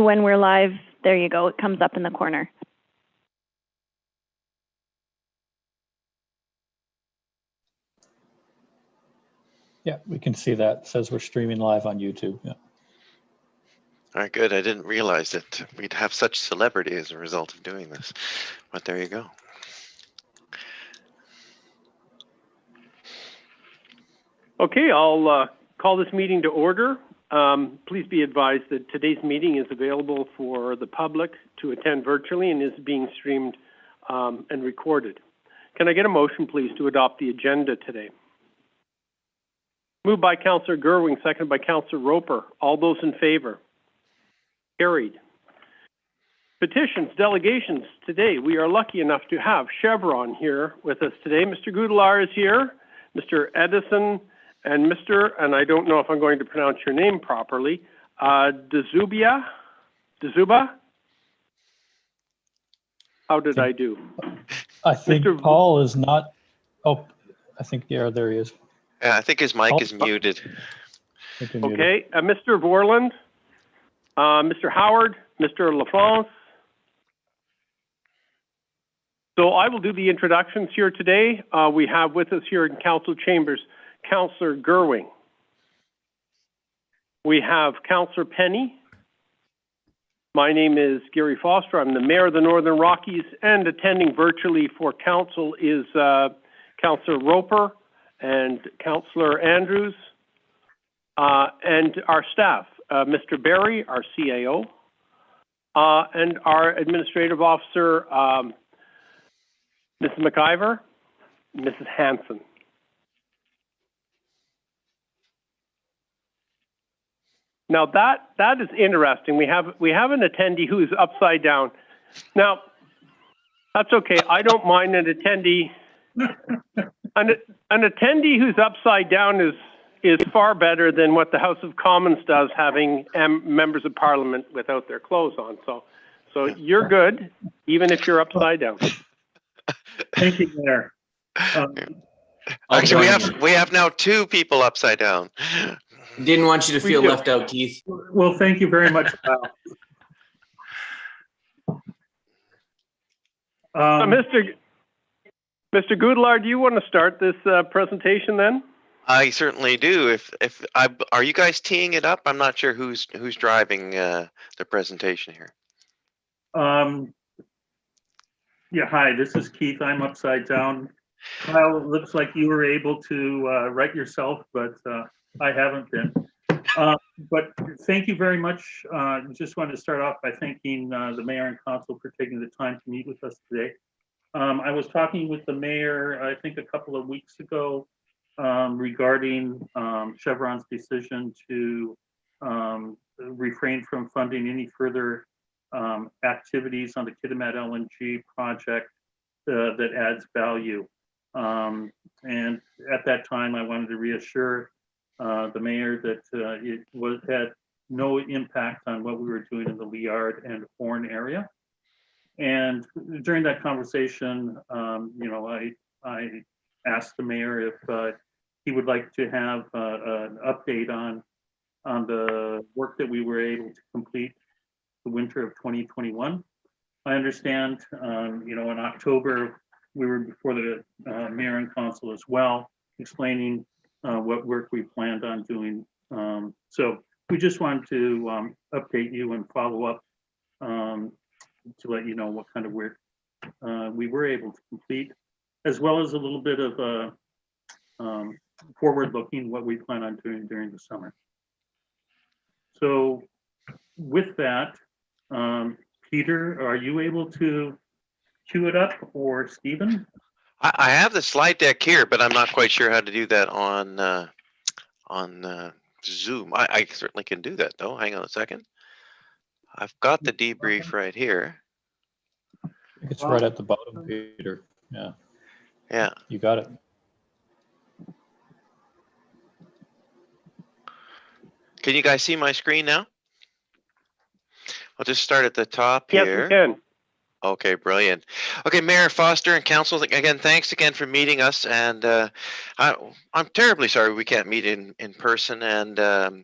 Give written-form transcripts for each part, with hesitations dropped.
you when we're live. There you go. It comes up in the corner. Yeah, we can see that. It says we're streaming live on YouTube. Yeah. All right, good. I didn't realize that we'd have such celebrity as a result of doing this, but there you go. Okay, I'll call this meeting to order. Please be advised that today's meeting is available for the public to attend virtually and is being streamed and recorded. Can I get a motion, please, to adopt the agenda today? Moved by Councillor Gerwing, seconded by Councillor Roper. All those in favor? Carried. Petitions, delegations. Today, we are lucky enough to have Chevron here with us today. Mr. Goudelaar is here, Mr. Edison, and and I don't know if I'm going to pronounce your name properly, Dzuba? How did I do? I think Mr. Paul is not, oh, I think, yeah, there he is. Yeah, I think his mic is muted. Okay, Mr. Vorland, Mr. Howard, Mr. LaFrance. So I will do the introductions here today. We have with us here in Council Chambers, Councillor Gerwing. We have Councillor Penny. My name is Gary Foster. I'm the Mayor of the Northern Rockies, and attending virtually for Council is Councillor Roper and Councillor Andrews, and our staff, Mr. Barry, our CAO, and our Administrative Officer, Mrs. McIver, Mrs. Hanson. Now that is interesting. We have an attendee who is upside down. Now, that's okay. I don't mind an attendee. An attendee who's upside down is far better than what the House of Commons does, having members of Parliament without their clothes on. So you're good, even if you're upside down. Thank you, Mayor. Actually, we have now 2 people upside down. Didn't want you to feel left out, Keith. Well, thank you very much. Mr. Goudelaar, do you want to start this presentation then? I certainly do. Are you guys teeing it up? I'm not sure who's driving the presentation here. Yeah, hi, this is Keith. I'm upside down. Kyle, it looks like you were able to write yourself, but I haven't been. But thank you very much. Just wanted to start off by thanking the Mayor and Council for taking the time to meet with us today. I was talking with the Mayor, I think a couple of weeks ago, regarding Chevron's decision to refrain from funding any further activities on the Kitimat LNG project that adds value. And at that time, I wanted to reassure the Mayor that it had no impact on what we were doing in the Liard and Horn area. And during that conversation, I asked the Mayor if he would like to have an update on the work that we were able to complete the winter of 2021. I understand, in October, we were before the Mayor and Council as well, explaining what work we planned on doing. So we just wanted to update you and follow up to let you know what kind of work we were able to complete, as well as a little bit of forward-looking what we plan on doing during the summer. So with that, Peter, are you able to cue it up, or Stephen? I have the slide deck here, but I'm not quite sure how to do that on Zoom. I certainly can do that, though. Hang on a second. I've got the debrief right here. It's right at the bottom, Peter. Yeah. Yeah. You got it. Can you guys see my screen now? I'll just start at the top here. Yes, we can. Okay, brilliant. Okay, Mayor Foster and Council, again, thanks again for meeting us. And I'm terribly sorry we can't meet in person. And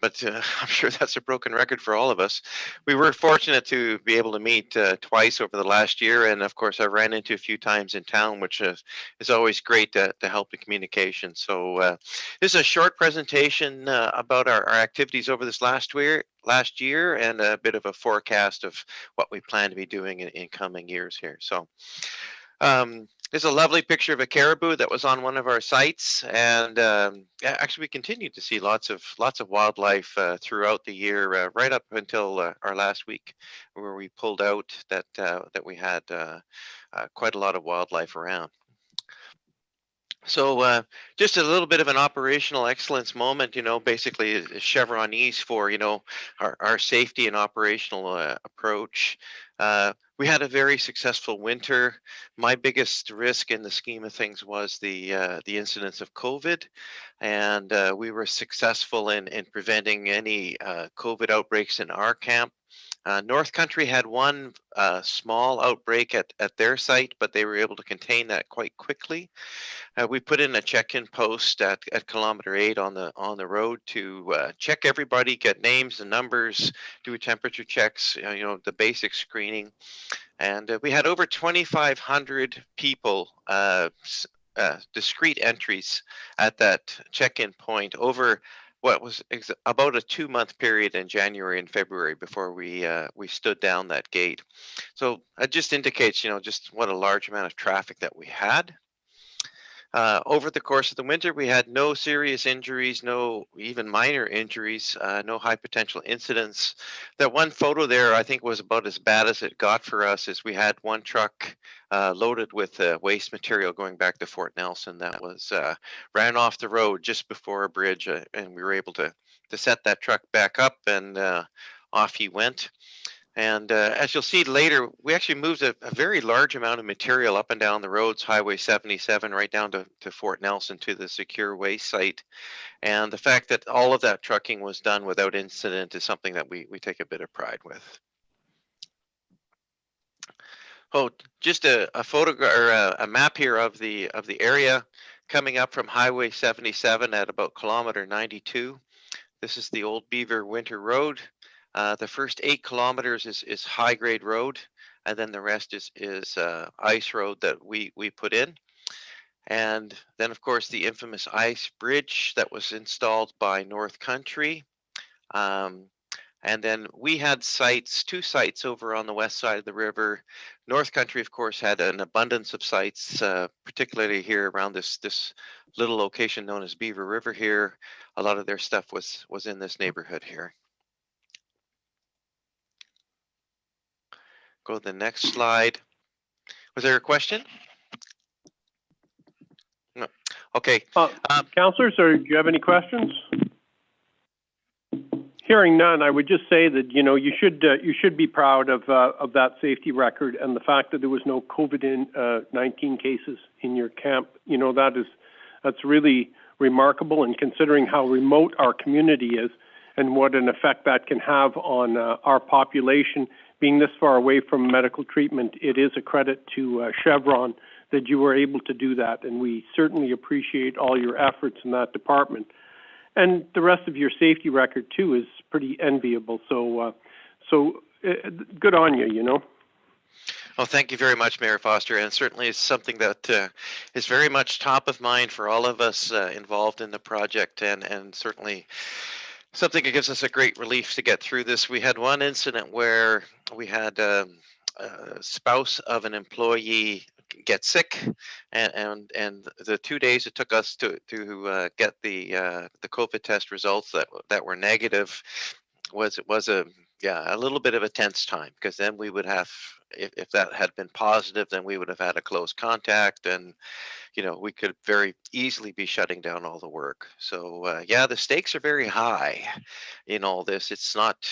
but I'm sure that's a broken record for all of us. We were fortunate to be able to meet twice over the last year, and of course, I ran into a few times in town, which is always great to help in communication. So this is a short presentation about our activities over this last year, and a bit of a forecast of what we plan to be doing in coming years here. So there's a lovely picture of a caribou that was on one of our sites, and actually we continue to see lots of wildlife throughout the year, right up until our last week, where we pulled out that we had quite a lot of wildlife around. So just a little bit of an operational excellence moment, basically is Chevronese for, our safety and operational approach. We had a very successful winter. My biggest risk in the scheme of things was the incidence of COVID, and we were successful in preventing any COVID outbreaks in our camp. North Country had one small outbreak at their site, but they were able to contain that quite quickly. We put in a check-in post at kilometer 8 on the road to check everybody, get names and numbers, do temperature checks, the basic screening, and we had over 2,500 people, discrete entries at that check-in point over what was about a 2-month period in January and February before we stood down that gate. So it just indicates, just what a large amount of traffic that we had. Over the course of the winter, we had no serious injuries, no even minor injuries, no high potential incidents. That one photo there, I think, was about as bad as it got for us. Is we had one truck loaded with waste material going back to Fort Nelson that was ran off the road just before a bridge, and we were able to set that truck back up, and off he went. And as you'll see later, we actually moved a very large amount of material up and down the roads, Highway 77, right down to Fort Nelson to the secure waste site. And the fact that all of that trucking was done without incident is something that we take a bit of pride with. Oh, just a photo or a map here of the area coming up from Highway 77 at about kilometer 92. This is the old Beaver Winter Road. The first 8 kilometers is high grade road, and then the rest is ice road that we put in. And then, of course, the infamous ice bridge that was installed by North Country. And then we had 2 sites over on the west side of the river. North Country, of course, had an abundance of sites, particularly here around this little location known as Beaver River here. A lot of their stuff was in this neighborhood here. Go to the next slide. Was there a question? No. Okay. Councillors, do you have any questions? Hearing none, I would just say that you should be proud of that safety record, and the fact that there was no COVID-19 cases in your camp. That's really remarkable, and considering how remote our community is and what an effect that can have on our population. Being this far away from medical treatment, it is a credit to Chevron that you were able to do that, and we certainly appreciate all your efforts in that department. And the rest of your safety record too is pretty enviable. So good on you. Well, thank you very much, Mayor Foster, and certainly it's something that is very much top of mind for all of us involved in the project, and certainly something that gives us a great relief to get through this. We had one incident where we had a spouse of an employee get sick, and the 2 days it took us to get the COVID test results that were negative was a little bit of a tense time, because then we would have, if that had been positive, then we would have had a close contact, and we could very easily be shutting down all the work. So the stakes are very high in all this. It's not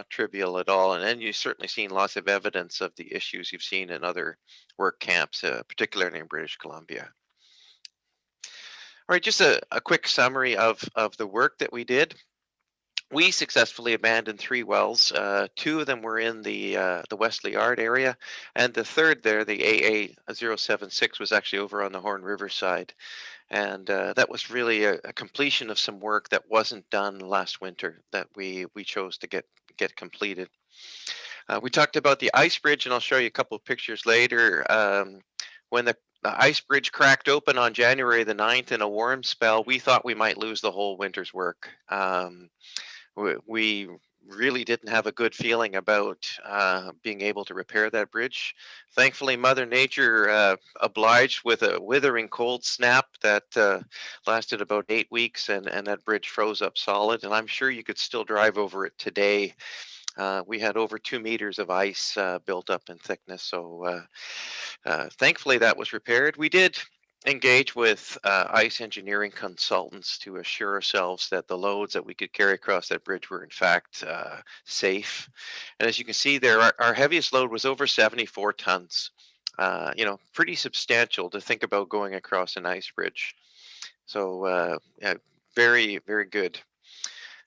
trivial at all. And then you've certainly seen lots of evidence of the issues you've seen in other work camps, particularly in British Columbia. All right, just a quick summary of the work that we did. We successfully abandoned 3 wells. 2 of them were in the Wesley Yard area, and the third there, the AA076, was actually over on the Horn River side. And that was really a completion of some work that wasn't done last winter that we chose to get completed. We talked about the ice bridge, and I'll show you a couple of pictures later. When the ice bridge cracked open on January the 9th in a warm spell, we thought we might lose the whole winter's work. We really didn't have a good feeling about being able to repair that bridge. Thankfully, Mother Nature obliged with a withering cold snap that lasted about 8 weeks, and that bridge froze up solid. And I'm sure you could still drive over it today. We had over 2 meters of ice built up in thickness, so thankfully that was repaired. We did engage with ice engineering consultants to assure ourselves that the loads that we could carry across that bridge were in fact safe. And as you can see there, our heaviest load was over 74 tons. Pretty substantial to think about going across an ice bridge. So yeah, very, very good.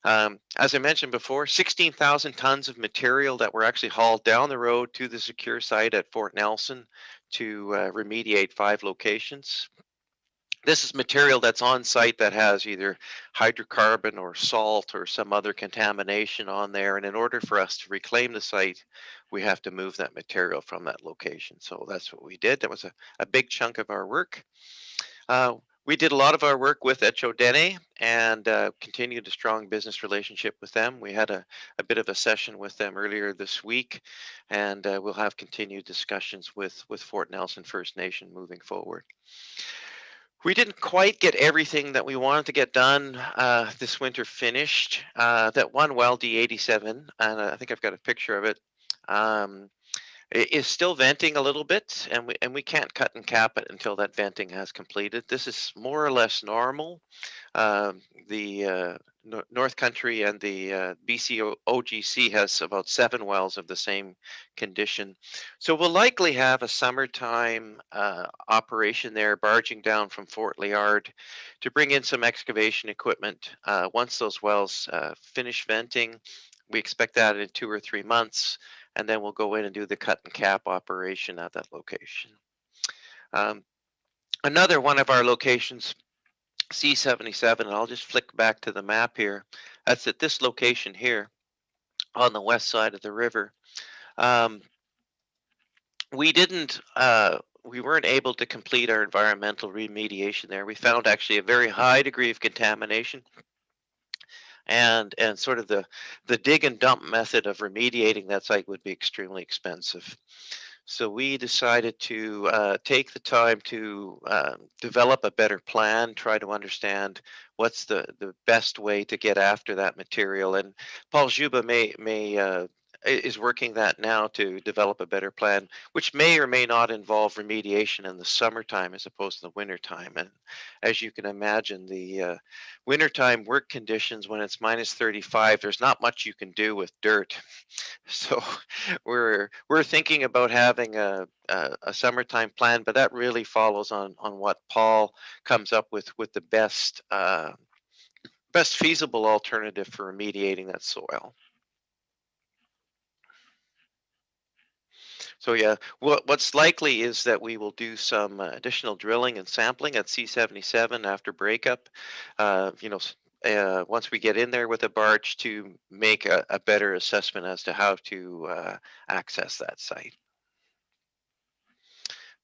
As I mentioned before, 16,000 tons of material that were actually hauled down the road to the secure site at Fort Nelson to remediate 5 locations. This is material that's on site that has either hydrocarbon or salt or some other contamination on there. And in order for us to reclaim the site, we have to move that material from that location. So that's what we did. That was a big chunk of our work. We did a lot of our work with Echodene and continued a strong business relationship with them. We had a bit of a session with them earlier this week, and we'll have continued discussions with Fort Nelson First Nation moving forward. We didn't quite get everything that we wanted to get done this winter finished. That one well, D87, and I think I've got a picture of it, it is still venting a little bit, and we can't cut and cap it until that venting has completed. This is more or less normal. The North Country and the BC OGC has about 7 wells of the same condition. So we'll likely have a summertime operation there, barging down from Fort Liard to bring in some excavation equipment. Once those wells finish venting, we expect that in 2 or 3 months, and then we'll go in and do the cut and cap operation at that location. Another one of our locations, C77, and I'll just flick back to the map here. That's at this location here on the west side of the river. We weren't able to complete our environmental remediation there. We found actually a very high degree of contamination. And sort of the dig and dump method of remediating that site would be extremely expensive. So we decided to take the time to develop a better plan, try to understand what's the best way to get after that material. And Paul Juba is working that now to develop a better plan, which may or may not involve remediation in the summertime as opposed to the wintertime. And as you can imagine, the wintertime work conditions, when it's minus 35, there's not much you can do with dirt. So we're thinking about having a summertime plan, but that really follows on what Paul comes up with the best feasible alternative for remediating that soil. So yeah, what's likely is that we will do some additional drilling and sampling at C77 after breakup. Once we get in there with a barge to make a better assessment as to how to access that site.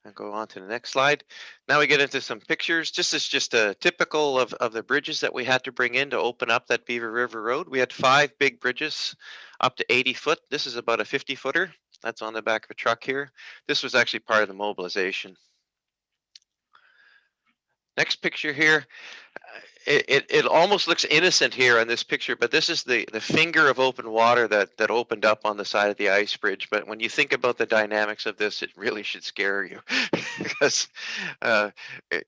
And go on to the next slide. Now we get into some pictures. This is just a typical of the bridges that we had to bring in to open up that Beaver River Road. We had 5 big bridges up to 80 foot. This is about a 50 footer. That's on the back of a truck here. This was actually part of the mobilization. Next picture here. It almost looks innocent here on this picture, but this is the finger of open water that opened up on the side of the ice bridge. But when you think about the dynamics of this, it really should scare you because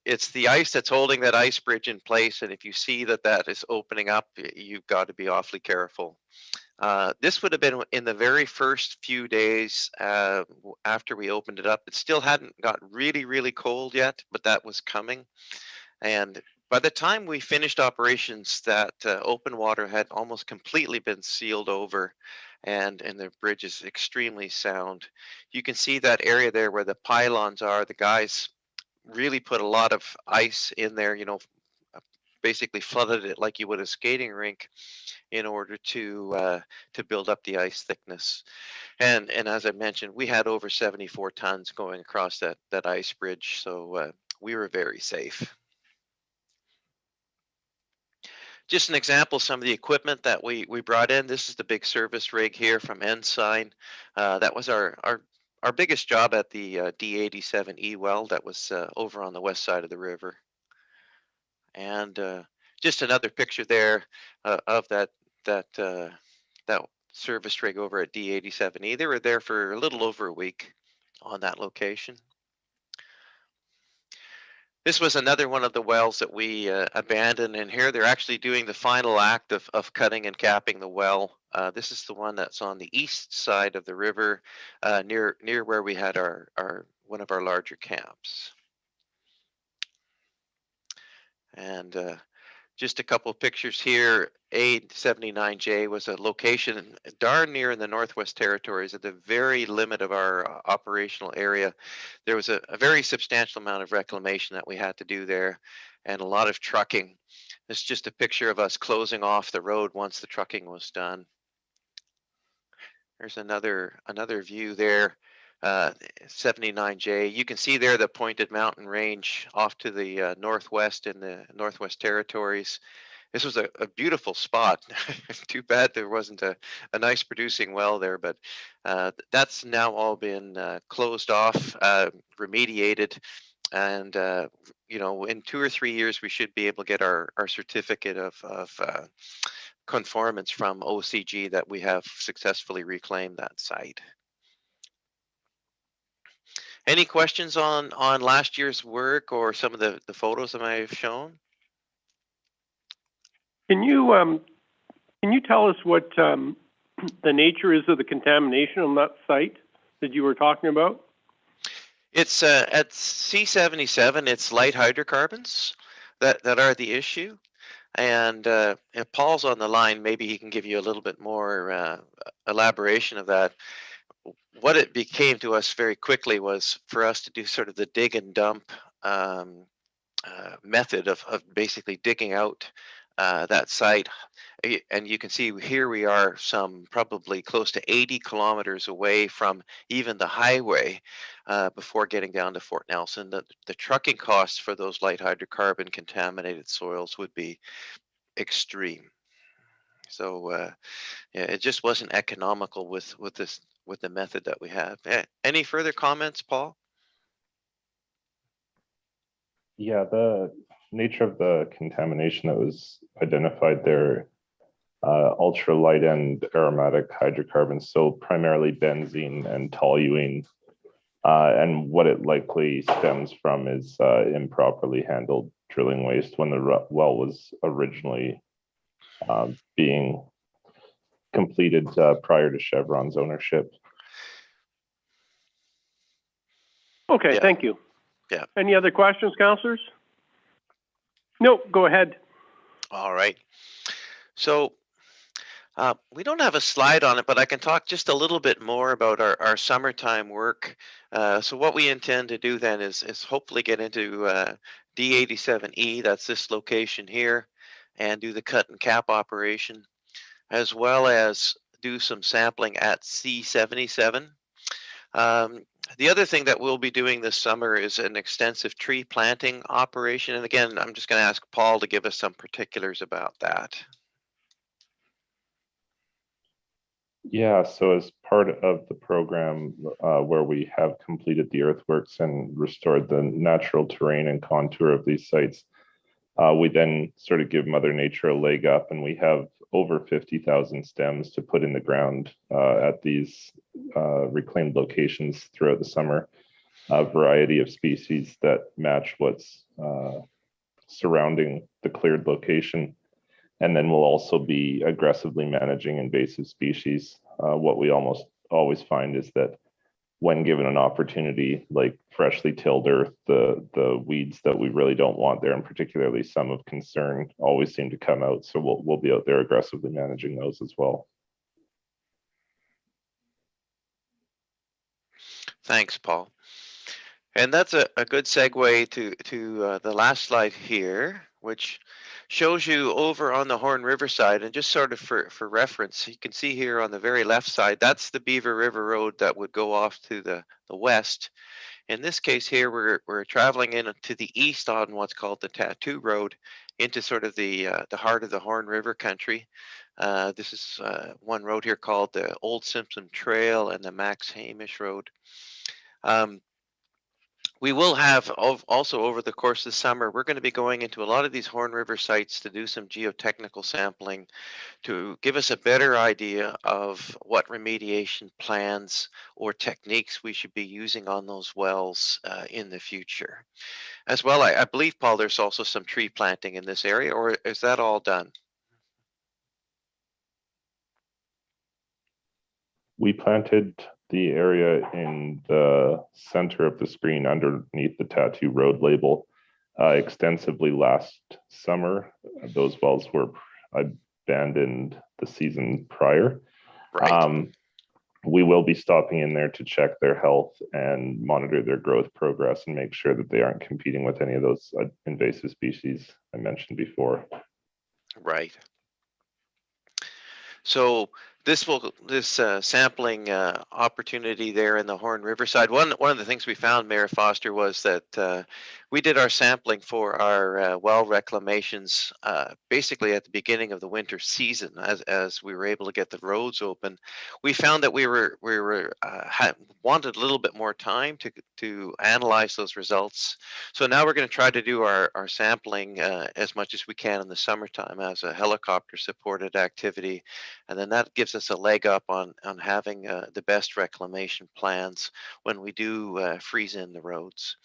it's the ice that's holding that ice bridge in place. And if you see that is opening up, you've got to be awfully careful. This would have been in the very first few days after we opened it up. It still hadn't got really, really cold yet, but that was coming. And By the time we finished operations, that open water had almost completely been sealed over, and the bridge is extremely sound. You can see that area there where the pylons are. The guys really put a lot of ice in there, basically flooded it like you would a skating rink in order to build up the ice thickness. And as I mentioned, we had over 74 tons going across that ice bridge, so we were very safe. Just an example of some of the equipment that we brought in. This is the big service rig here from Ensign. That was our biggest job at the D87E well that was over on the west side of the river. And just another picture there of that service rig over at D87E. They were there for a little over a week on that location. This was another one of the wells that we abandoned, and here they're actually doing the final act of cutting and capping the well. This is the one that's on the east side of the river, near where we had our one of our larger camps. And just a couple of pictures here. A79J was a location darn near in the Northwest Territories at the very limit of our operational area. There was a very substantial amount of reclamation that we had to do there and a lot of trucking. It's just a picture of us closing off the road once the trucking was done. There's another view there. 79J. You can see there the pointed mountain range off to the northwest in the Northwest Territories. This was a beautiful spot. Too bad there wasn't a nice producing well there, but that's now all been closed off, remediated, and in 2 or 3 years we should be able to get our certificate of conformance from OCG that we have successfully reclaimed that site. Any questions on last year's work or some of the photos that I have shown? Can you tell us what the nature is of the contamination on that site that you were talking about? It's at C77. It's light hydrocarbons that are the issue. And if Paul's on the line, maybe he can give you a little bit more elaboration of that. What it became to us very quickly was for us to do sort of the dig and dump method of basically digging out that site. And you can see here we are some probably close to 80 kilometers away from even the highway before getting down to Fort Nelson. The trucking costs for those light hydrocarbon contaminated soils would be extreme. So yeah, it just wasn't economical with the method that we have. Any further comments, Paul? Yeah, the nature of the contamination that was identified there, ultralight and aromatic hydrocarbons, so primarily benzene and toluene. And what it likely stems from is improperly handled drilling waste when the well was originally being completed prior to Chevron's ownership. Okay, Yeah. Thank you. Yeah. Any other questions, councillors? No, go ahead. All right. So we don't have a slide on it, but I can talk just a little bit more about our summertime work. So what we intend to do then is hopefully get into D87E, that's this location here, and do the cut and cap operation, as well as do some sampling at C77. The other thing that we'll be doing this summer is an extensive tree planting operation. And again, I'm just going to ask Paul to give us some particulars about that. Yeah, so as part of the program where we have completed the earthworks and restored the natural terrain and contour of these sites, we then sort of give Mother Nature a leg up, and we have over 50,000 stems to put in the ground at these reclaimed locations throughout the summer, a variety of species that match what's surrounding the cleared location. And then we'll also be aggressively managing invasive species. What we almost always find is that when given an opportunity, like freshly tilled earth, the weeds that we really don't want there, and particularly some of concern, always seem to come out. So we'll be out there aggressively managing those as well. Thanks, Paul. And that's a good segue to the last slide here, which shows you over on the Horn River side. And just sort of for reference, you can see here on the very left side, that's the Beaver River Road that would go off to the west. In this case here, we're traveling in to the east on what's called the Tattoo Road into sort of the heart of the Horn River country. This is one road here called the Old Simpson Trail and the Max Hamish Road. We will have also over the course of the summer, we're going to be going into a lot of these Horn River sites to do some geotechnical sampling to give us a better idea of what remediation plans or techniques we should be using on those wells in the future. As well, I believe, Paul, there's also some tree planting in this area, or is that all done? We planted the area in the center of the screen underneath the Tattoo Road label extensively last summer. Those wells were abandoned the season prior. Right. We will be stopping in there to check their health and monitor their growth progress and make sure that they aren't competing with any of those invasive species I mentioned before. Right. So this sampling opportunity there in the Horn River side. One of the things we found, Mayor Foster, was that we did our sampling for our well reclamations basically at the beginning of the winter season, as we were able to get the roads open. We found that we wanted a little bit more time to analyze those results. So now we're going to try to do our sampling as much as we can in the summertime as a helicopter supported activity. And then that gives us a leg up on having the best reclamation plans when we do freeze in the roads.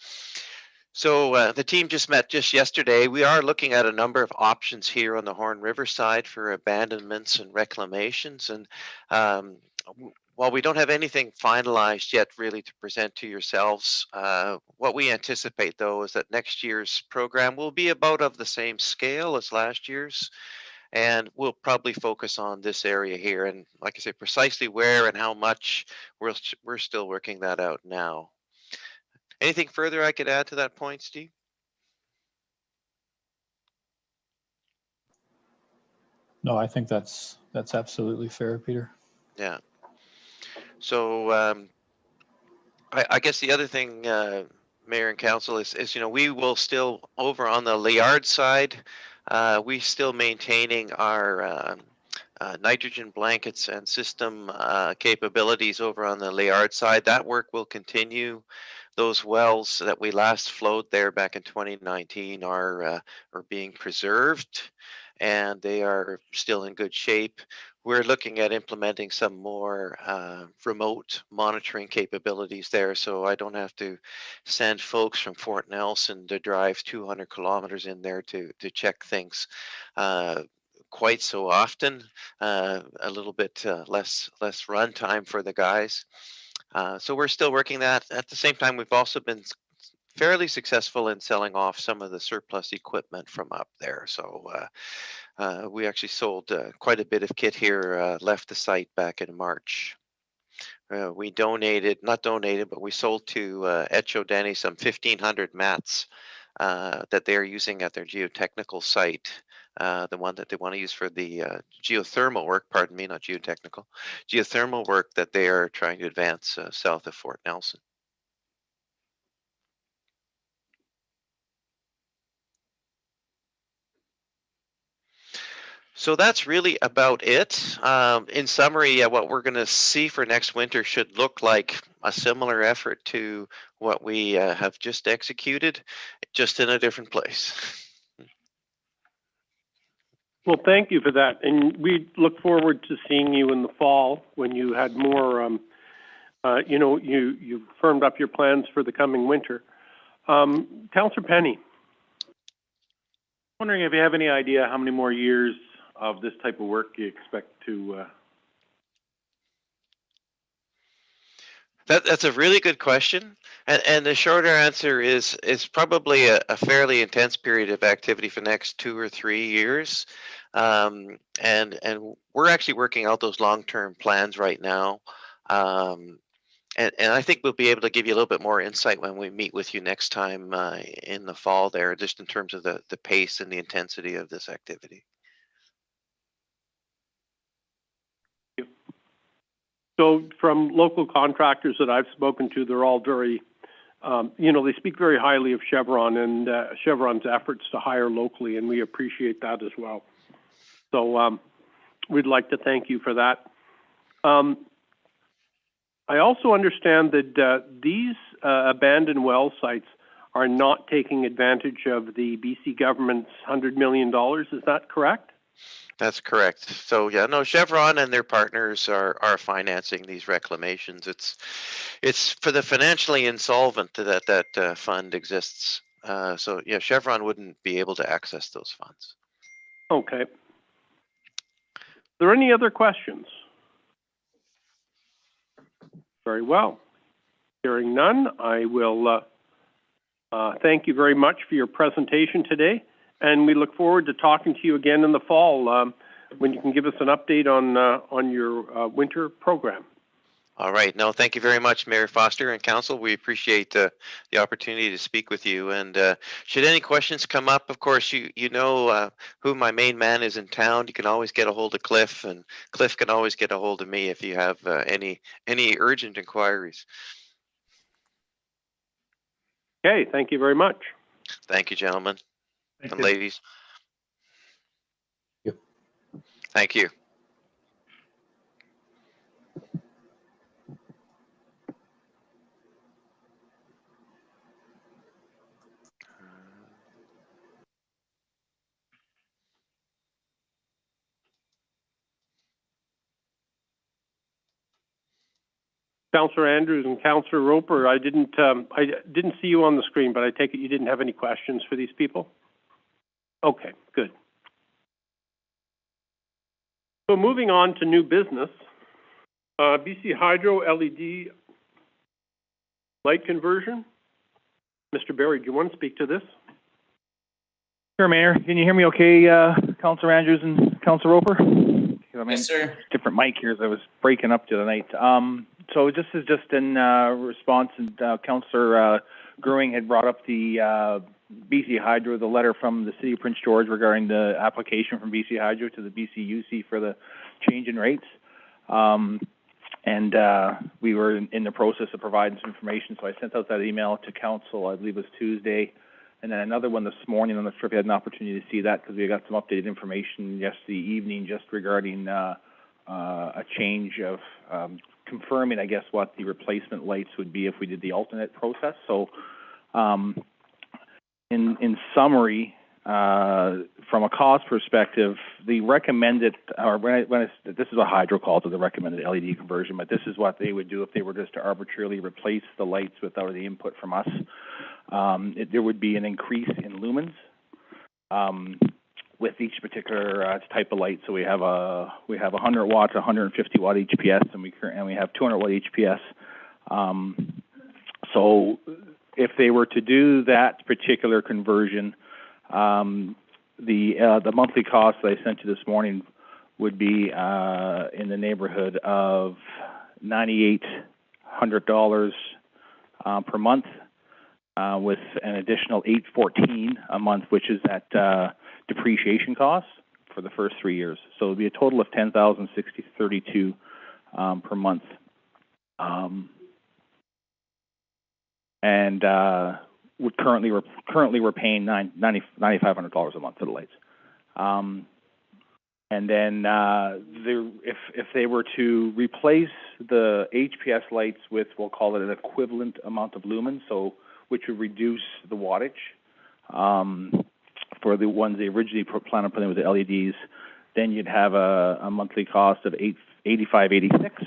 So the team just met just yesterday. We are looking at a number of options here on the Horn River side for abandonments and reclamations. And while we don't have anything finalized yet really to present to yourselves, what we anticipate though is that next year's program will be about of the same scale as last year's. And we'll probably focus on this area here. And like I say, precisely where and how much, we're still working that out now. Anything further I could add to that point, Steve? No, I think that's absolutely fair, Peter. Yeah. So I guess the other thing, Mayor and Council, is we will still, over on the Liard side, we still maintaining our nitrogen blankets and system capabilities over on the Liard side. That work will continue. Those wells that we last flowed there back in 2019 are being preserved, and they are still in good shape. We're looking at implementing some more remote monitoring capabilities there, so I don't have to send folks from Fort Nelson to drive 200 kilometers in there to check things quite so often. A little bit less run time for the guys. So we're still working that. At the same time, we've also been fairly successful in selling off some of the surplus equipment from up there. So we actually sold quite a bit of kit here, left the site back in March. We not donated, but we sold to Echo Denny some 1,500 mats that they're using at their geotechnical site. The one that they want to use for the geothermal work, pardon me, not geotechnical, geothermal work that they are trying to advance south of Fort Nelson. So that's really about it. In summary, what we're going to see for next winter should look like a similar effort to what we have just executed, just in a different place. Well, thank you for that. And we look forward to seeing you in the fall when you had more, you firmed up your plans for the coming winter. Councillor Penny. Wondering if you have any idea how many more years of this type of work you expect to That's a really good question, and the shorter answer is probably a fairly intense period of activity for the next 2 or 3 years, and we're actually working out those long-term plans right now, and I think we'll be able to give you a little bit more insight when we meet with you next time in the fall there, just in terms of the pace and the intensity of this activity. So from local contractors that I've spoken to, they're all very, they speak very highly of Chevron and Chevron's efforts to hire locally, and we appreciate that as well. So we'd like to thank you for that. I also understand that these abandoned well sites are not taking advantage of the BC government's $100 million. Is that correct? That's correct. So yeah, no, Chevron and their partners are financing these reclamations. It's for the financially insolvent that fund exists. So yeah, Chevron wouldn't be able to access those funds. Okay. Are there any other questions? Very well. Hearing none, I will thank you very much for your presentation today. And we look forward to talking to you again in the fall when you can give us an update on your winter program. All right. No, thank you very much, Mayor Foster and Council. We appreciate the opportunity to speak with you. And should any questions come up, of course, you know who my main man is in town. You can always get a hold of Cliff, and Cliff can always get a hold of me if you have any urgent inquiries. Okay. Thank you very much. Thank you, gentlemen. Thank And you. ladies. Thank you. Councillor Andrews and Councillor Roper, I didn't see you on the screen, but I take it you didn't have any questions for these people? Okay, good. So moving on to new business, BC Hydro LED light conversion. Mr. Barry, do you want to speak to this? Sure, Mayor. Can you hear me okay, Councillor Andrews and Councillor Roper? Yes, sir. Different mic here, as I was breaking up the other night. So this is just in response, and Councillor Grewing had brought up the BC Hydro, the letter from the City of Prince George regarding the application from BC Hydro to the BCUC for the change in rates. And we were in the process of providing some information, so I sent out that email to Council, I believe it was Tuesday, and then another one this morning. I'm not sure if you had an opportunity to see that, because we got some updated information yesterday evening just regarding a change of confirming, I guess, what the replacement lights would be if we did the alternate process. So in summary, from a cost perspective, the recommended, or this is a hydro call to the recommended LED conversion, but this is what they would do if they were just to arbitrarily replace the lights without the input from us. There would be an increase in lumens with each particular type of light. So we have 100 watts, 150 watt HPS, and we have 200 watt HPS. So if they were to do that particular conversion, the monthly cost that I sent you this morning would be in the neighborhood of $9,800 per month, with an additional $814 a month, which is that depreciation cost for the first 3 years. So it would be a total of $10,062 per month. And currently we're paying $9,500 a month for the lights. And then if they were to replace the HPS lights with, we'll call it an equivalent amount of lumens, so which would reduce the wattage for the ones they originally planned on putting with the LEDs, then you'd have a monthly cost of $85.86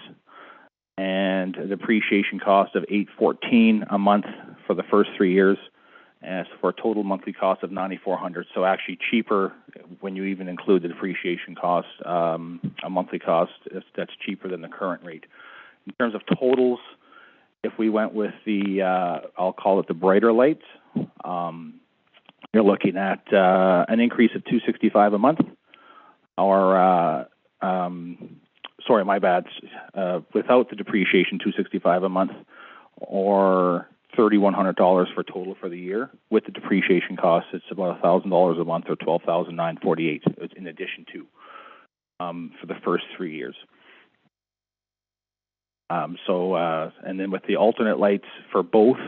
and a depreciation cost of $814 a month for the first 3 years, and for a total monthly cost of $9,400. So actually cheaper when you even include the depreciation cost, a monthly cost that's cheaper than the current rate. In terms of totals, if we went with the, I'll call it the brighter lights, you're looking at an increase of $265 a month, or sorry, my bad. Without the depreciation, $265 a month, or $3,100 for total for the year. With the depreciation costs, it's about $1,000 a month, or $12,948. It's in addition to for the first 3 years. And then with the alternate lights for both,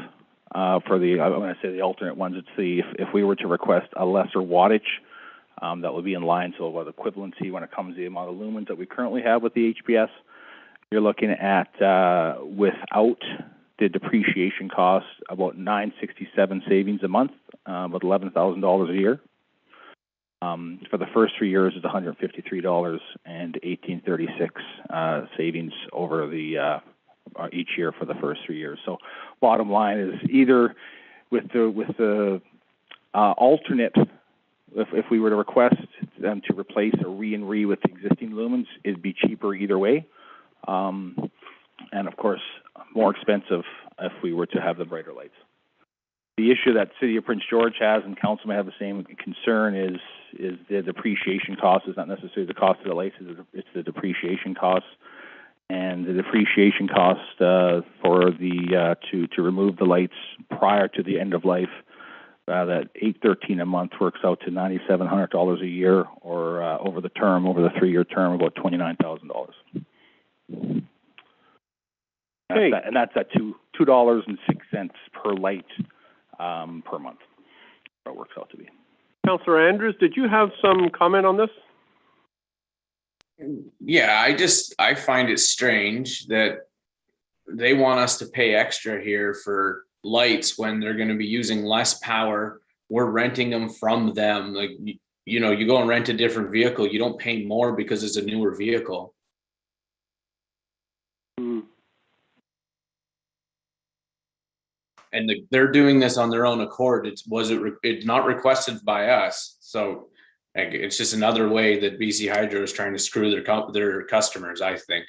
when I say the alternate ones, it's if we were to request a lesser wattage, that would be in line, so what equivalency when it comes to the amount of lumens that we currently have with the HPS, you're looking at, without the depreciation costs, about $967 savings a month, about $11,000 a year. For the first 3 years, it's $153 and $1836 savings over the each year for the first 3 years. So, bottom line is either with the alternate, if we were to request them to replace or re with existing lumens, it'd be cheaper either way, and of course more expensive if we were to have the brighter lights. The issue that City of Prince George has, and Council may have the same concern, is the depreciation cost is not necessarily the cost of the lights; it's the depreciation cost, and the depreciation cost for the to remove the lights prior to the end of life. That $813 a month works out to $9,700 a year, or over the 3-year term, about $29,000. Okay. And that's at $2.06 per light per month. That works out to be. Councillor Andrews, did you have some comment on this? Yeah, I find it strange that they want us to pay extra here for lights when they're going to be using less power. We're renting them from them. Like, you know, you go and rent a different vehicle, you don't pay more because it's a newer vehicle. And they're doing this on their own accord. It's not requested by us. So it's just another way that BC Hydro is trying to screw their customers, I think.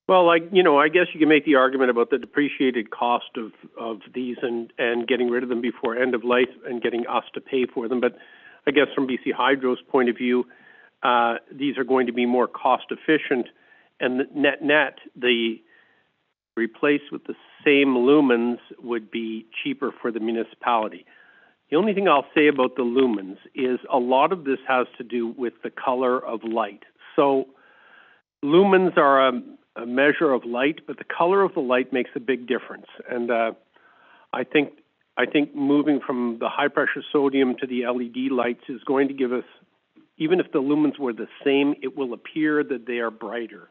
Well, I guess you can make the argument about the depreciated cost of these and getting rid of them before end of life and getting us to pay for them. But I guess from BC Hydro's point of view, these are going to be more cost efficient, and net, the replaced with the same lumens would be cheaper for the municipality. The only thing I'll say about the lumens is a lot of this has to do with the color of light. So lumens are a measure of light, but the color of the light makes a big difference. And I think moving from the high pressure sodium to the LED lights is going to give us, even if the lumens were the same, it will appear that they are brighter.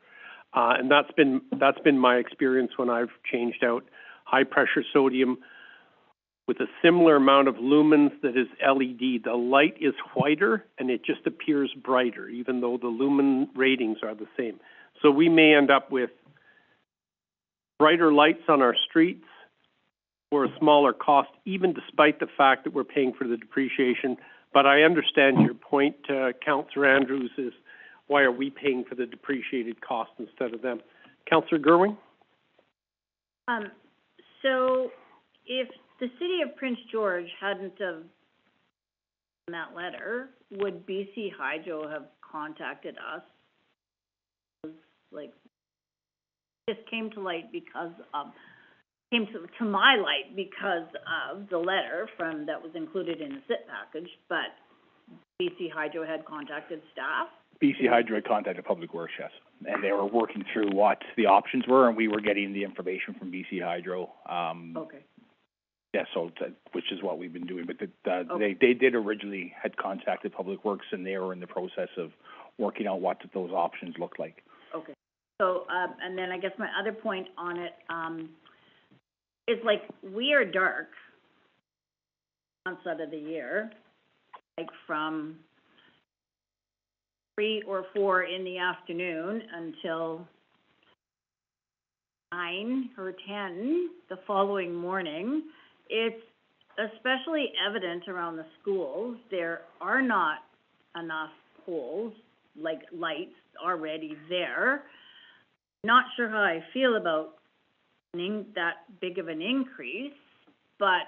And that's been my experience when I've changed out high pressure sodium with a similar amount of lumens that is LED. The light is whiter and it just appears brighter, even though the lumen ratings are the same. So we may end up with brighter lights on our streets for a smaller cost, even despite the fact that we're paying for the depreciation. But I understand your point, Councillor Andrews, is why are we paying for the depreciated cost instead of them? Councillor Gerwing? So if the City of Prince George hadn't have that letter, would BC Hydro have contacted us? Like, this came to light because of, came to my light because of the letter that was included in the SIP package, but BC Hydro had contacted staff? BC Hydro had contacted Public Works, yes, and they were working through what the options were, and we were getting the information from BC Hydro. Okay. Yeah, so which is what we've been doing. But Okay. they did originally had contacted Public Works, and they were in the process of working out what those options look like. Okay. So, and then I guess my other point on it is, like, we are dark months out of the year, like from 3 or 4 in the afternoon until 9 or 10 the following morning. It's especially evident around the schools. There are not enough poles, like lights, already there. not sure how I feel about that big of an increase, but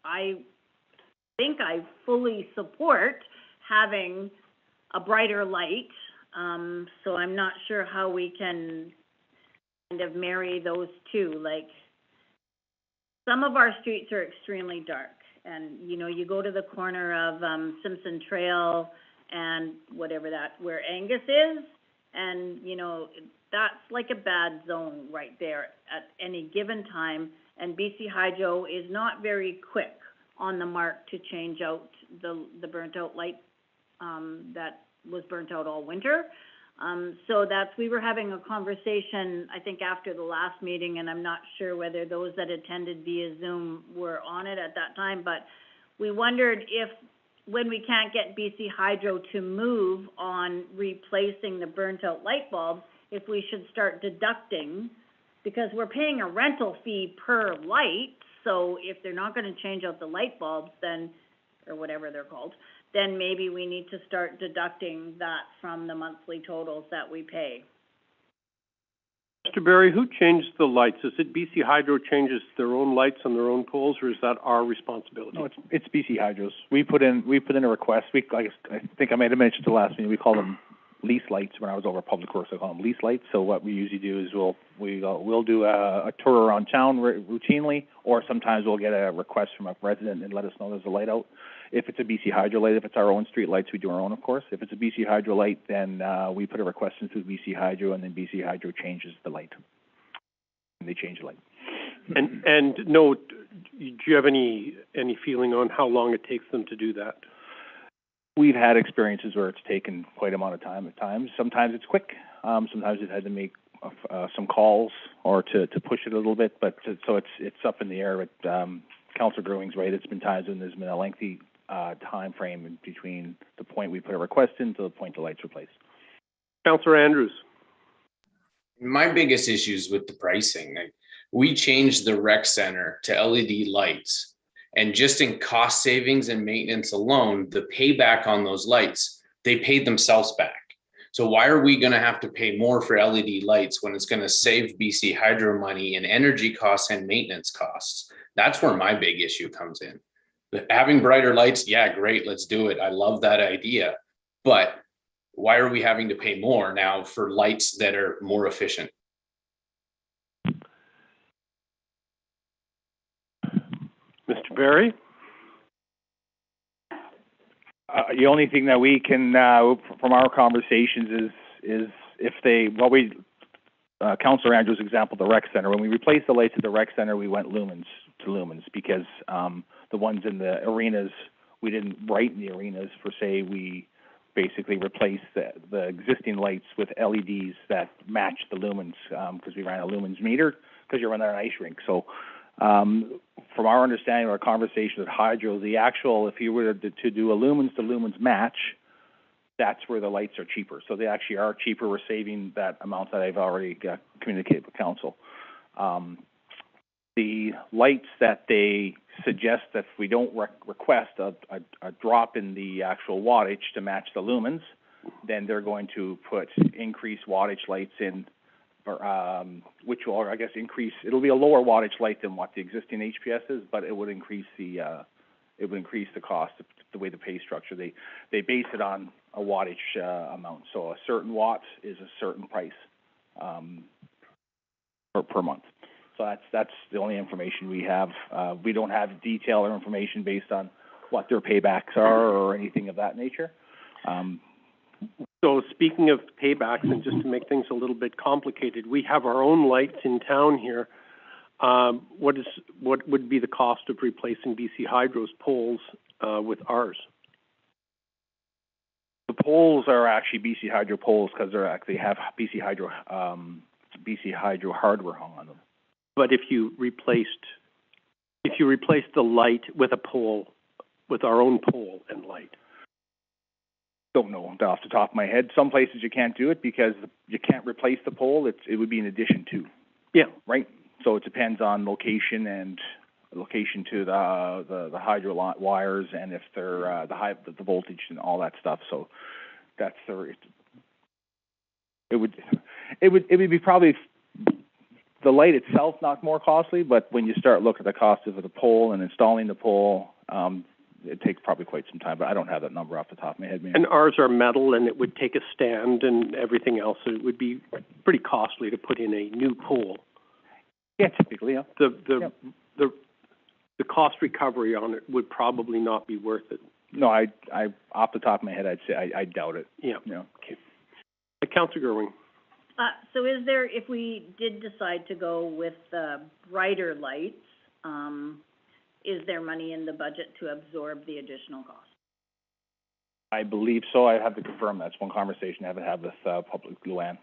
I think I fully support having a brighter light. So I'm not sure how we can kind of marry those two. Like, some of our streets are extremely dark, and, you know, you go to the corner of Simpson Trail and whatever where Angus is, and, you know, that's like a bad zone right there at any given time, and BC Hydro is not very quick on the mark to change out the burnt out light that was burnt out all winter. So we were having a conversation, I think, after the last meeting, and I'm not sure whether those that attended via Zoom were on it at that time, but we wondered if, when we can't get BC Hydro to move on replacing the burnt out light bulbs, if we should start deducting, because we're paying a rental fee per light, so if they're not gonna change out the light bulbs, then, or whatever they're called, then maybe we need to start deducting that from the monthly totals that we pay. Mr. Barry, who changed the lights? Is it BC Hydro changes their own lights on their own poles, or is that our responsibility? No, it's BC Hydro's. We put in a request. I think I might have mentioned the last meeting, we call them lease lights. When I was over Public Works, I call them lease lights. So what we usually do is we'll do a tour around town routinely, or sometimes we'll get a request from a resident and let us know there's a light out. If it's a BC Hydro light, if it's our own street lights, we do our own, of course. If it's a BC Hydro light, then we put a request in through BC Hydro, and then BC Hydro changes the light. And they change the light. And no, do you have any feeling on how long it takes them to do that? We've had experiences where it's taken quite amount of time at times. Sometimes it's quick. Sometimes it had to make some calls or to push it a little bit. But so it's up in the air. But Councillor Grewing's right. It's been times when there's been a lengthy time frame in between the point we put a request in to the point the light's replaced. Councillor Andrews. My biggest issues with the pricing, we changed the rec center to LED lights, and just in cost savings and maintenance alone, the payback on those lights, they paid themselves back. So why are we going to have to pay more for LED lights when it's going to save BC Hydro money in energy costs and maintenance costs? That's where my big issue comes in. Having brighter lights, yeah, great, let's do it. I love that idea. But why are we having to pay more now for lights that are more efficient? Mr. Barry? The only thing that we can, from our conversations is if Councillor Andrews' example, the rec center, when we replaced the lights at the rec center, we went lumens to lumens because the ones in the arenas, we didn't brighten the arenas per se. We basically replaced the existing lights with LEDs that match the lumens because we ran a lumens meter because you're running an ice rink. So from our understanding of our conversation with Hydro, the actual, if you were to do a lumens to lumens match, that's where the lights are cheaper. So they actually are cheaper. We're saving that amount that I've already communicated with council. The lights that they suggest that if we don't request a drop in the actual wattage to match the lumens, then they're going to put increased wattage lights in, which will, I guess, increase. It'll be a lower wattage light than what the existing HPS is, but it would increase the cost. The way the pay structure, they base it on a wattage amount. So a certain watt is a certain price per month. So that's the only information we have. We don't have detail or information based on what their paybacks are or anything of that nature. So speaking of paybacks, and just to make things a little bit complicated, we have our own lights in town here. What would be the cost of replacing BC Hydro's poles with ours? The poles are actually BC Hydro poles because they have BC Hydro hardware hung on them. But if you replaced the light with a pole, with our own pole and light? Don't know off the top of my head. Some places you can't do it because you can't replace the pole. It would be in addition to. Yeah. Right. So it depends on location and location to the hydro wires and if they're the voltage and all that stuff. So that's it would be probably the light itself not more costly, but when you start looking at the cost of the pole and installing the pole, it takes probably quite some time, but I don't have that number off the top of my head, man. And ours are metal, and it would take a stand and everything else. It would be pretty costly to put in a new pole. Yeah, typically, yeah. The cost recovery on it would probably not be worth it. No, I off the top of my head, I'd say I doubt it. Yeah. Yeah. Okay. Councillor Gerwing. So is there, if we did decide to go with, brighter lights, is there money in the budget to absorb the additional cost? I believe so. I have to confirm. That's one conversation I haven't had with Public Luann.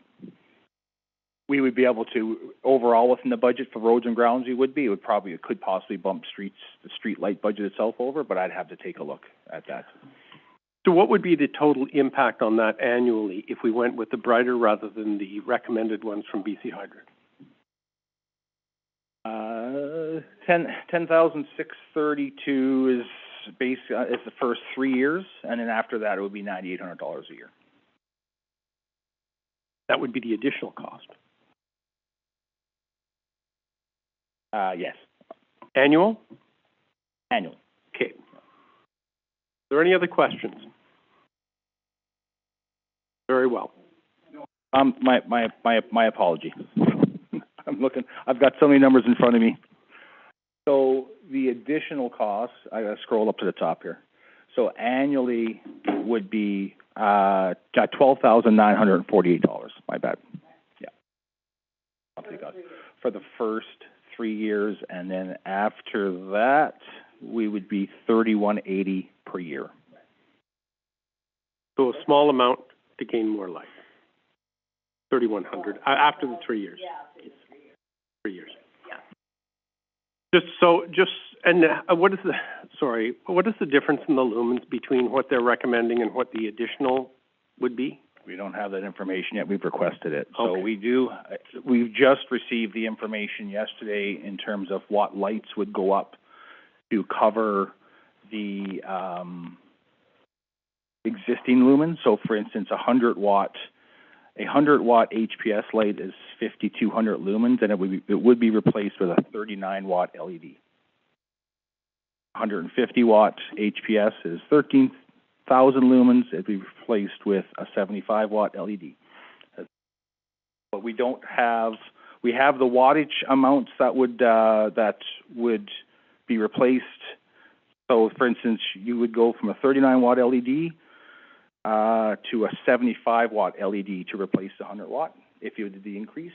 We would be able to, overall within the budget for roads and grounds, it could possibly bump the street light budget itself over, but I'd have to take a look at that. So what would be the total impact on that annually if we went with the brighter rather than the recommended ones from BC Hydro? 10,632 is is the first 3 years, and then after that it would be $9,800 a year. That would be the additional cost. Yes. Annual? Annual. Okay. Are there any other questions? Very well. My apology. I'm looking. I've got so many numbers in front of me. So the additional costs, I gotta scroll up to the top here. So annually would be $12,948. My bad. Yeah. For the first 3 years, and then after that, we would be $3,180 per year. So a small amount to gain more life. 3,100 after the 3 years. Yeah, 3 years. Yeah. What is the difference in the lumens between what they're recommending and what the additional would be? We don't have that information yet. We've requested it. Okay. So we've just received the information yesterday in terms of what lights would go up to cover the existing lumens. So for instance, a 100 watt HPS light is 5,200 lumens, and it would be replaced with a 39 watt LED. 150 watt HPS is 13,000 lumens. It'd be replaced with a 75 watt LED. But we don't have. We have the wattage amounts that would be replaced. So, for instance, you would go from a 39 watt LED to a 75 watt LED to replace the 100 watt. If you did the increase,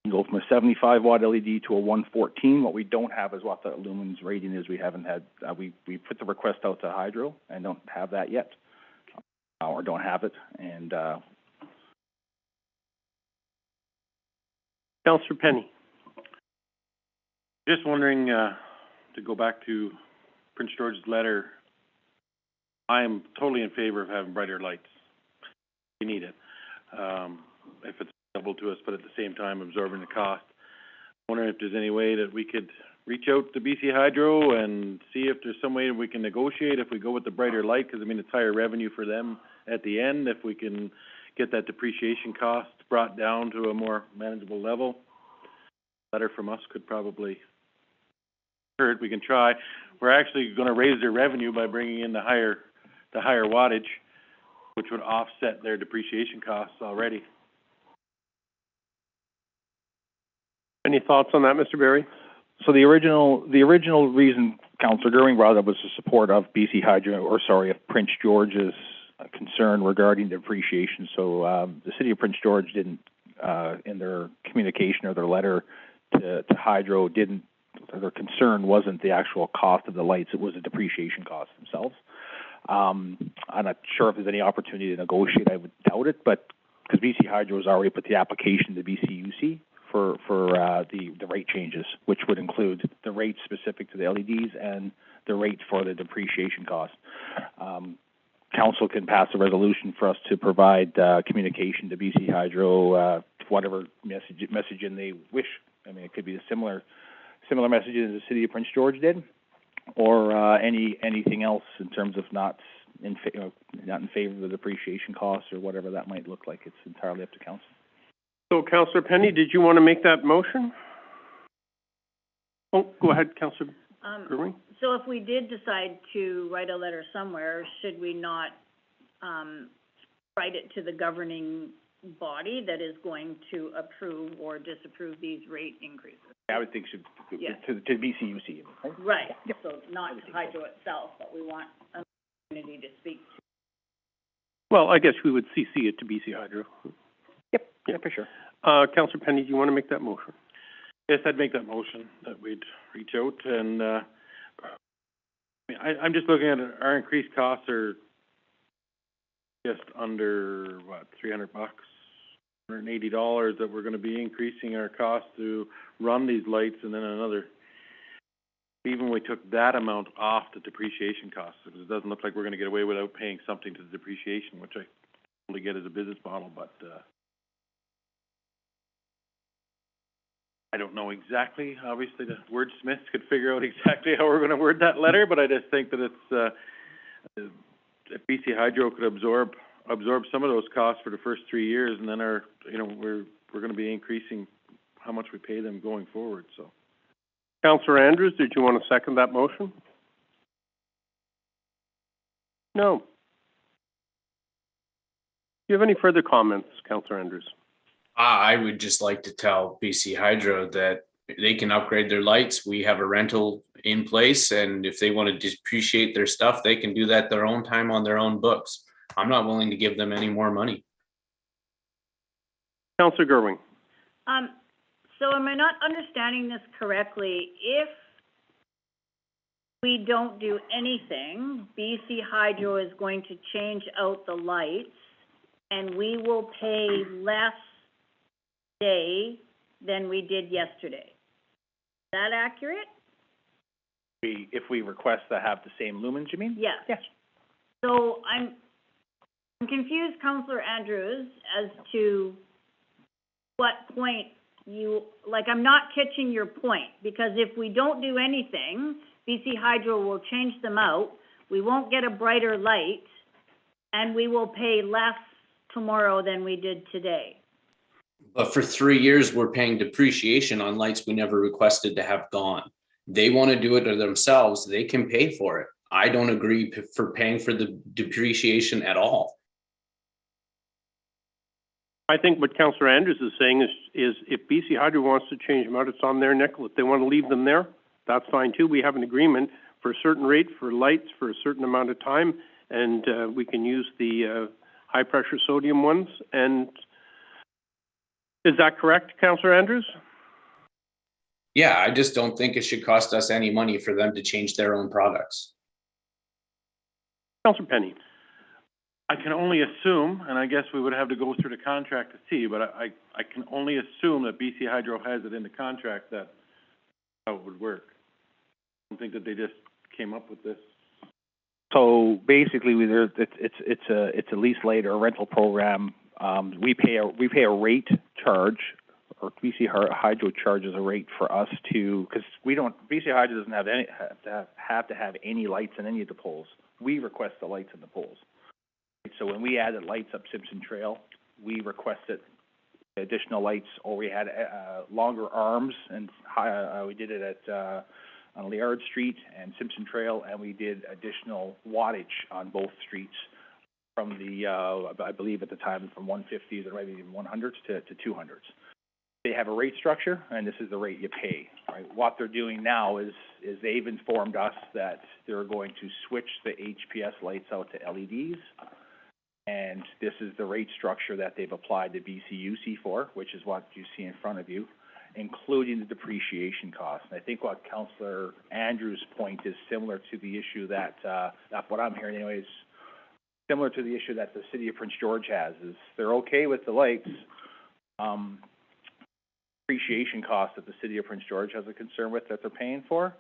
you go from a 75 watt LED to a 114. What we don't have is what the lumens rating is. We haven't had. We put the request out to Hydro and don't have that yet, or don't have it. And Councillor Penny. Just wondering, to go back to Prince George's letter, I am totally in favor of having brighter lights. We need it. If it's available to us, but at the same time absorbing the cost. I'm wondering if there's any way that we could reach out to BC Hydro and see if there's some way we can negotiate if we go with the brighter light, because I mean, it's higher revenue for them at the end if we can get that depreciation cost brought down to a more manageable level. A letter from us could probably hurt. We can try. We're actually going to raise their revenue by bringing in the higher wattage, which would offset their depreciation costs already. Any thoughts on that, Mr. Berry? so the original reason Councillor Gerwing brought up was the support of BC Hydro, of Prince George's concern regarding depreciation. So the City of Prince George didn't, in their communication or their letter to Hydro, their concern wasn't the actual cost of the lights, it was the depreciation costs themselves. I'm not sure if there's any opportunity to negotiate. I would doubt it, but because BC Hydro has already put the application to BCUC for the rate changes, which would include the rate specific to the LEDs and the rate for the depreciation cost. Council can pass a resolution for us to provide communication to BC Hydro, whatever messaging they wish. I mean, it could be a similar messaging as the City of Prince George did, or anything else in terms of not in favor of the depreciation costs or whatever that might look like. It's entirely up to council. So Councillor Penny, did you want to make that motion? Oh, go ahead, Councillor Gerwing. So if we did decide to write a letter somewhere, should we not, write it to the governing body that is going to approve or disapprove these rate increases? I would think should, Yes. to BCUC, right? Right, so not to Hydro itself, but we want an opportunity to speak to. Well, I guess we would CC it to BC Hydro. Yep, yeah, for sure. Councillor Penny, do you want to make that motion? Yes, I'd make that motion that we'd reach out and, I'm just looking at it, our increased costs are just under, what, $300, $180 that we're gonna be increasing our cost to run these lights, and then another, even we took that amount off the depreciation costs, because it doesn't look like we're gonna get away without paying something to the depreciation, which I totally get as a business model, but, I don't know exactly, obviously the wordsmiths could figure out exactly how we're gonna word that letter, but I just think that it's, if BC Hydro could absorb some of those costs for the first 3 years, and then we're gonna be increasing how much we pay them going forward, so. Councillor Andrews, did you want to second that motion? No. Do you have any further comments, Councillor Andrews? I would just like to tell BC Hydro that they can upgrade their lights. We have a rental in place, and if they want to depreciate their stuff, they can do that their own time on their own books. I'm not willing to give them any more money. Councillor Gerwing. So am I not understanding this correctly? If we don't do anything, BC Hydro is going to change out the lights, and we will pay less today than we did yesterday. Is that accurate? If we request to have the same lumens, you mean? Yes. Yes. So I'm confused, Councillor Andrews, as to what point I'm not catching your point, because if we don't do anything, BC Hydro will change them out, we won't get a brighter light, and we will pay less tomorrow than we did today. But for 3 years, we're paying depreciation on lights we never requested to have gone. They want to do it themselves, they can pay for it. I don't agree for paying for the depreciation at all. I think what Councillor Andrews is saying is if BC Hydro wants to change them out, it's on their nickel. If they want to leave them there, that's fine too. We have an agreement for a certain rate for lights for a certain amount of time, and we can use the high pressure sodium ones. And is that correct, Councillor Andrews? Yeah, I just don't think it should cost us any money for them to change their own products. Councillor Penny. I can only assume, and I guess we would have to go through the contract to see, but I can only assume that BC Hydro has it in the contract that how it would work. I don't think that they just came up with this. So basically, it's a lease late or a rental program. We pay a rate charge, or BC Hydro charges a rate for us to, because BC Hydro doesn't have to have any lights in any of the poles. We request the lights in the poles. So when we added lights up Simpson Trail, we requested additional lights, or we had longer arms, and we did it at on Liard Street and Simpson Trail, and we did additional wattage on both streets from the, I believe at the time, from 150s or maybe even 100s to 200s. They have a rate structure, and this is the rate you pay. Right? What they're doing now is they've informed us that they're going to switch the HPS lights out to LEDs, and this is the rate structure that they've applied to BCUC for, which is what you see in front of you, including the depreciation cost. And I think what Councillor Andrews' point is similar to the issue that what I'm hearing anyways, similar to the issue that the City of Prince George has, is they're okay with the lights. Depreciation costs that the City of Prince George has a concern with that they're paying for.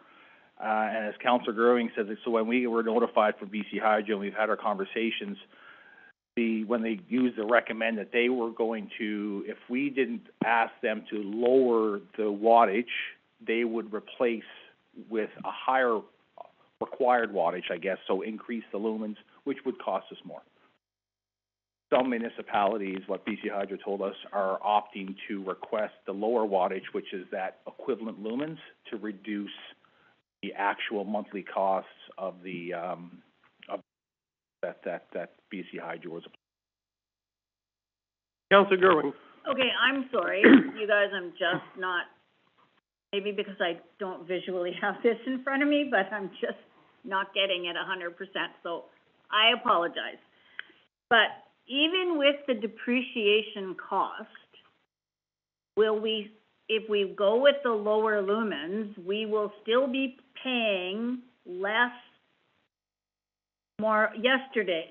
And as Councillor Gerwing said, so when we were notified from BC Hydro and we've had our conversations, when they used the recommend that they were going to, if we didn't ask them to lower the wattage, they would replace with a higher required wattage, I guess, so increase the lumens, which would cost us more. some municipalities, what BC Hydro told us, are opting to request the lower wattage, which is that equivalent lumens, to reduce the actual monthly costs of the, of that BC Hydro was. Councillor Gerwin. Okay, I'm sorry, you guys, I'm just not, maybe because I don't visually have this in front of me, but I'm just not getting it 100%, so I apologize. But even with the depreciation cost, will we, if we go with the lower lumens, we will still be paying less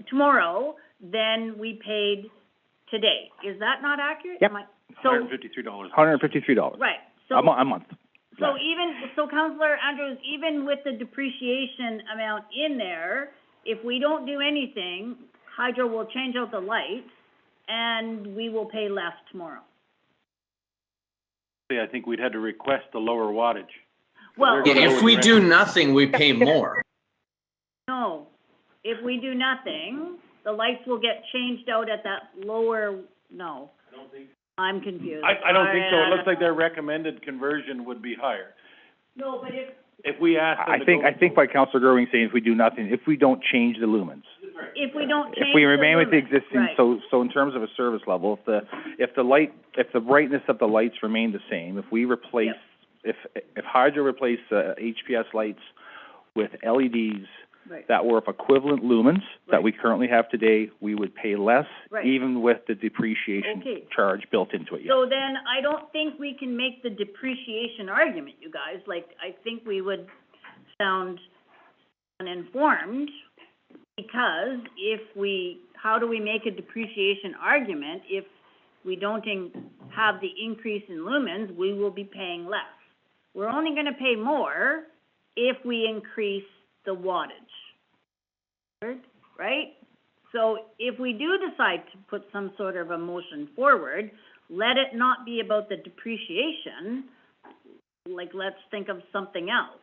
tomorrow than we paid today. Is that not accurate? Yep. So, $153. $153. right, so. A month. So Councillor Andrews, even with the depreciation amount in there, if we don't do anything, Hydro will change out the lights and we will pay less tomorrow. I think we'd had to request the lower wattage. Well, If we do nothing, we pay more. no, if we do nothing, the lights will get changed out at that lower, no. I don't think. I'm confused. I don't think so. It looks like their recommended conversion would be higher. No, but If we ask them to I think by Councillor Gerwin saying if we do nothing, if we don't change the lumens. if we don't change If we remain with the lumens, existing, right. so in terms of a service level, if the brightness of the lights remain the same, if we replace, if Hydro replace HPS lights with LEDs Right. that were of equivalent lumens that we currently have today, we would pay less, Right. even with the depreciation Okay. charge built into it. So then, I don't think we can make the depreciation argument, you guys. Like, I think we would sound uninformed, because how do we make a depreciation argument if we don't have the increase in lumens? We will be paying less. We're only gonna pay more if we increase the wattage, right? So if we do decide to put some sort of a motion forward, let it not be about the depreciation, like, let's think of something else.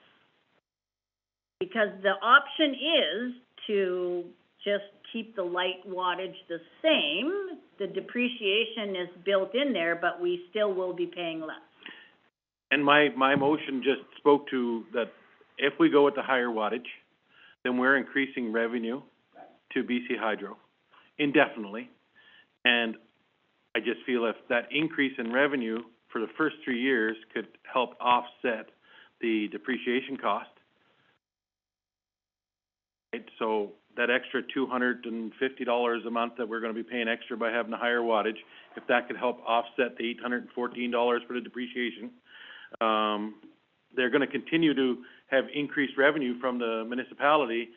Because the option is to just keep the light wattage the same, the depreciation is built in there, but we still will be paying less. And my motion just spoke to that if we go with the higher wattage, then we're increasing revenue to BC Hydro indefinitely. And I just feel if that increase in revenue for the first 3 years could help offset the depreciation cost. Right, so that extra $250 a month that we're gonna be paying extra by having a higher wattage, if that could help offset the $814 for the depreciation, they're gonna continue to have increased revenue from the municipality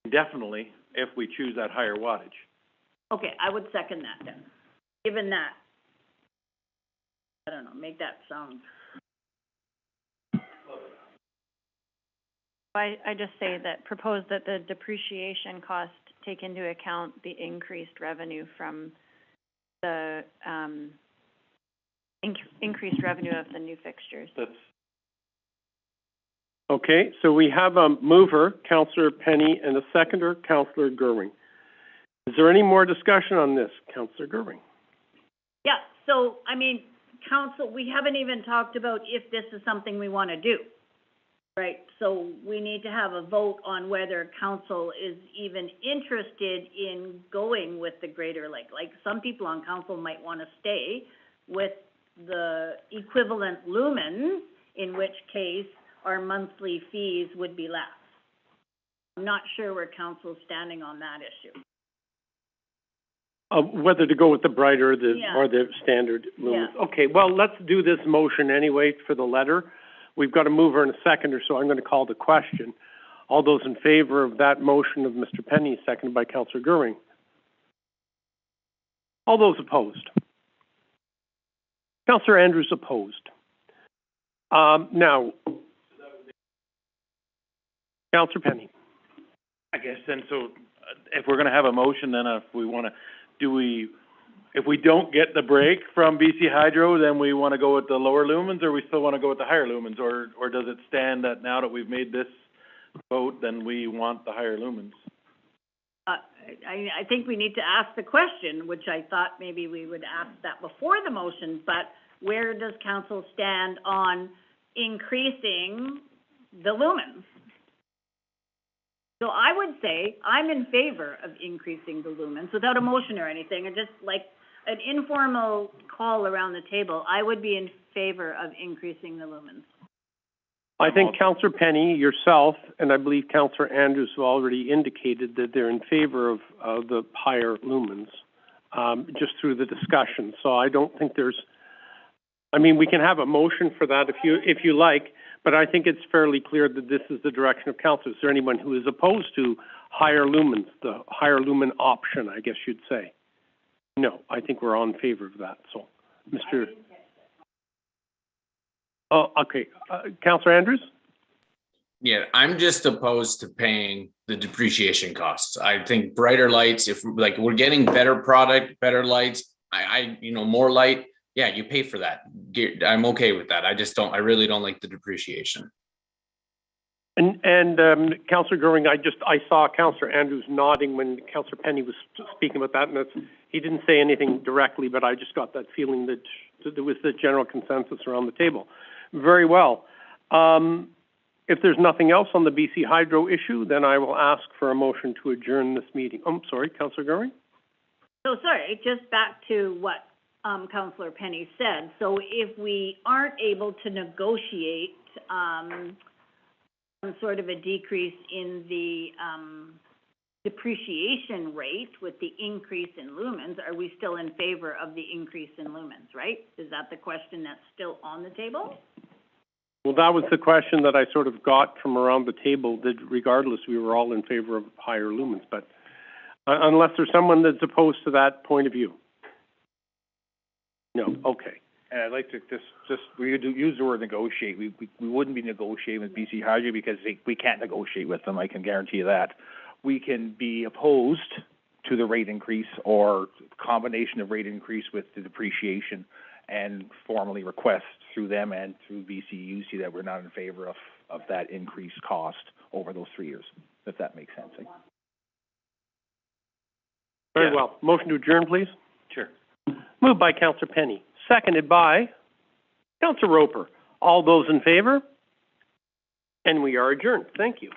indefinitely if we choose that higher wattage. Okay, I would second that then, given that. I don't know, make that sound. I just say that, propose that the depreciation cost take into account the increased revenue from the, increased revenue of the new fixtures. That's, Okay, so we have a mover, Councillor Penny, and a seconder, Councillor Gerwin. Is there any more discussion on this, Councillor Gerwin? Yeah, so, I mean, council, we haven't even talked about if this is something we want to do, right? So we need to have a vote on whether council is even interested in going with the Greater Lake. Like, some people on council might want to stay with the equivalent lumens, in which case our monthly fees would be less. I'm not sure where council's standing on that issue. Whether to go with the brighter or Yeah. the standard lumens. Yeah. Okay, well, let's do this motion anyway for the letter. We've got a mover and a seconder, so I'm going to call the question. All those in favor of that motion of Mr. Penny, seconded by Councillor Gerwin? All those opposed? Councillor Andrews opposed. Now, Councillor Penny. I guess then, so if we're gonna have a motion, then if we wanna, if we don't get the break from BC Hydro, then we wanna go with the lower lumens, or we still wanna go with the higher lumens, or does it stand that now that we've made this vote, then we want the higher lumens? I think we need to ask the question, which I thought maybe we would ask that before the motion, but where does council stand on increasing the lumens? So I would say I'm in favor of increasing the lumens without a motion or anything, and just like an informal call around the table. I would be in favor of increasing the lumens. I think Councillor Penny, yourself, and I believe Councillor Andrews have already indicated that they're in favor of the higher lumens, just through the discussion. So I don't think there's, I mean, we can have a motion for that if you like, but I think it's fairly clear that this is the direction of council. Is there anyone who is opposed to higher lumens, the higher lumen option, I guess you'd say? No, I think we're all in favor of that. So, Mr. Oh, okay. Councillor Andrews? Yeah, I'm just opposed to paying the depreciation costs. I think brighter lights, if like we're getting better product, better lights, more light, yeah, you pay for that. I'm okay with that. I really don't like the depreciation. And Councillor Goering, I saw Councillor Andrews nodding when Councillor Penny was speaking about that, and he didn't say anything directly, but I just got that feeling that there was the general consensus around the table. Very well. If there's nothing else on the BC Hydro issue, then I will ask for a motion to adjourn this meeting. I'm sorry, Councillor Goering? So sorry, just back to what Councillor Penny said. So if we aren't able to negotiate some sort of a decrease in the depreciation rate with the increase in lumens, are we still in favor of the increase in lumens, right? Is that the question that's still on the table? Well, that was the question that I sort of got from around the table, that regardless, we were all in favor of higher lumens, but unless there's someone that's opposed to that point of view. No, okay. And I'd like to we would use the word negotiate. We wouldn't be negotiating with BC Hydro because we can't negotiate with them, I can guarantee you that. We can be opposed to the rate increase or combination of rate increase with the depreciation and formally request through them and through BCUC that we're not in favor of that increased cost over those 3 years, if that makes sense. Very well. Motion to adjourn, please. Sure. Moved by Councillor Penny, seconded by Councillor Roper. All those in favor? And we are adjourned. Thank you.